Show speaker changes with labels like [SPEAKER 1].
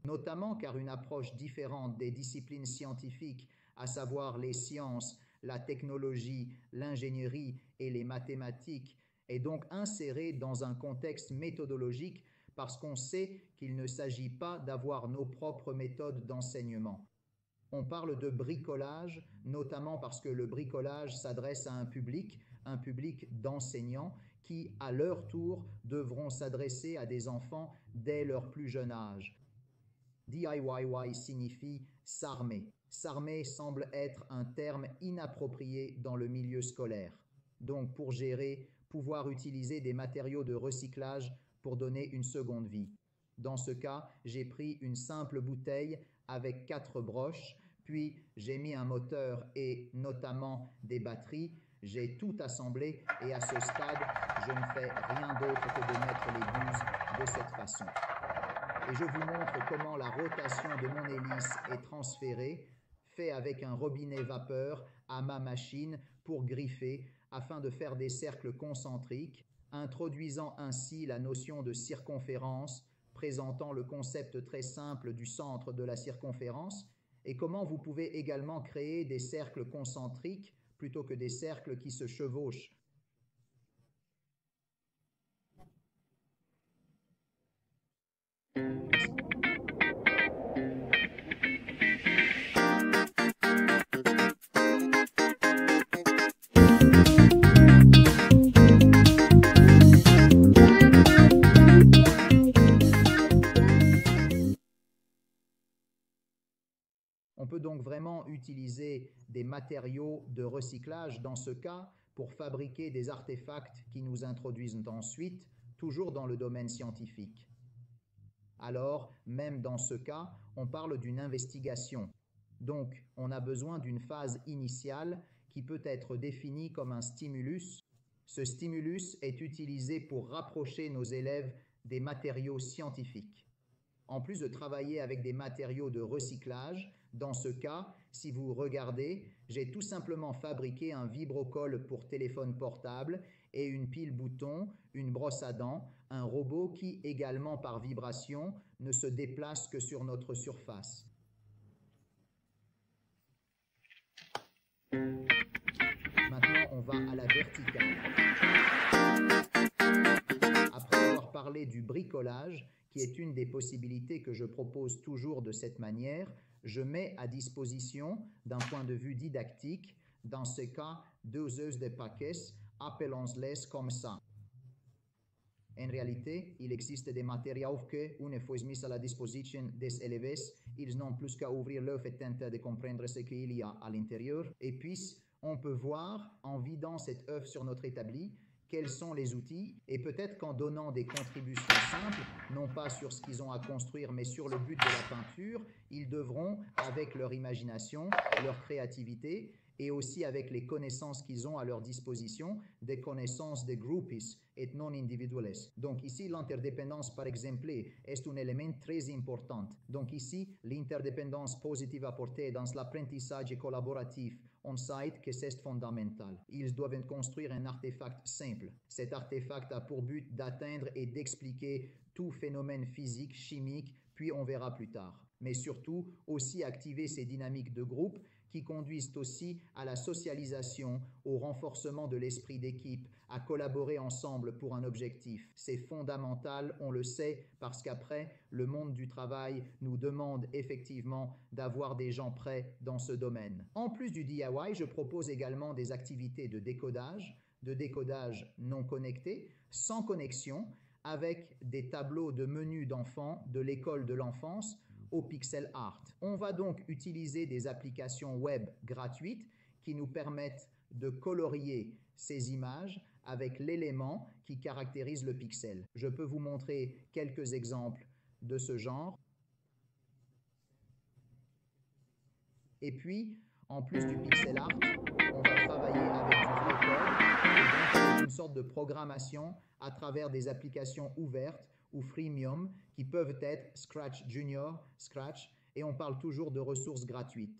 [SPEAKER 1] notamment car une approche différente des disciplines scientifiques, à savoir les sciences, la technologie, l'ingénierie et les mathématiques, est donc insérée dans un contexte méthodologique parce qu'on sait qu'il ne s'agit pas d'avoir nos propres méthodes d'enseignement. On parle de bricolage, notamment parce que le bricolage s'adresse à un public d'enseignants qui, à leur tour, devront s'adresser à des enfants dès leur plus jeune âge. DIY signifie s'armer. S'armer semble être un terme inapproprié dans le milieu scolaire. Donc, pour gérer, pouvoir utiliser des matériaux de recyclage pour donner une seconde vie. Dans ce cas, j'ai pris une simple bouteille avec 4 broches, puis j'ai mis un moteur et notamment des batteries. J'ai tout assemblé et à ce stade, je ne fais rien d'autre que de mettre les buses de cette façon. Et je vous montre comment la rotation de mon hélice est transférée, fait avec un robinet vapeur à ma machine pour griffer afin de faire des cercles concentriques, introduisant ainsi la notion de circonférence, présentant le concept très simple du centre de la circonférence, et comment vous pouvez également créer des cercles concentriques plutôt que des cercles qui se chevauchent. On peut donc vraiment utiliser des matériaux de recyclage dans ce cas pour fabriquer des artefacts qui nous introduisent ensuite, toujours dans le domaine scientifique. Alors, même dans ce cas, on parle d'une investigation. Donc, on a besoin d'une phase initiale qui peut être définie comme un stimulus. Ce stimulus est utilisé pour rapprocher nos élèves des matériaux scientifiques. En plus de travailler avec des matériaux de recyclage, dans ce cas, si vous regardez, j'ai tout simplement fabriqué un vibrocolle pour téléphone portable et une pile bouton, une brosse à dents, un robot qui, également par vibration, ne se déplace que sur notre surface. Maintenant, on va à la verticale. Après avoir parlé du bricolage, qui est une des possibilités que je propose toujours de cette manière, je mets à disposition, d'un point de vue didactique, dans ce cas, 2 œufs de paquets, appelons-les comme ça. En réalité, il existe des matériaux que, une fois mis à la disposition des élèves, ils n'ont plus qu'à ouvrir l'œuf et tenter de comprendre ce qu'il y a à l'intérieur. Et puis, on peut voir, en vidant cet œuf sur notre établi, quels sont les outils, et peut-être qu'en donnant des contributions simples, non pas sur ce qu'ils ont à construire, mais sur le but de la peinture, ils devront, avec leur imagination, leur créativité, et aussi avec les connaissances qu'ils ont à leur disposition, des connaissances de groupis et non individuales. Donc ici, l'interdépendance par exemple est un élément très important. Donc ici, l'interdépendance positive apportée dans l'apprentissage collaboratif on-site que c'est fondamental. Ils doivent construire un artefact simple. Cet artefact a pour but d'atteindre et d'expliquer tout phénomène physique, chimique, puis on verra plus tard. Mais surtout, aussi activer ces dynamiques de groupe qui conduisent aussi à la socialisation, au renforcement de l'esprit d'équipe, à collaborer ensemble pour un objectif. C'est fondamental, on le sait, parce qu'après, le monde du travail nous demande effectivement d'avoir des gens prêts dans ce domaine. En plus du DIY, je propose également des activités de décodage non connecté, sans connexion, avec des tableaux de menus d'enfants de l'école de l'enfance au pixel art. On va donc utiliser des applications web gratuites qui nous permettent de colorier ces images avec l'élément qui caractérise le pixel. Je peux vous montrer quelques exemples de ce genre. Et puis, en plus du pixel art, on va travailler avec du vrai code et donc avec une sorte de programmation à travers des applications ouvertes ou freemium qui peuvent être Scratch Junior, Scratch, et on parle toujours de ressources gratuites.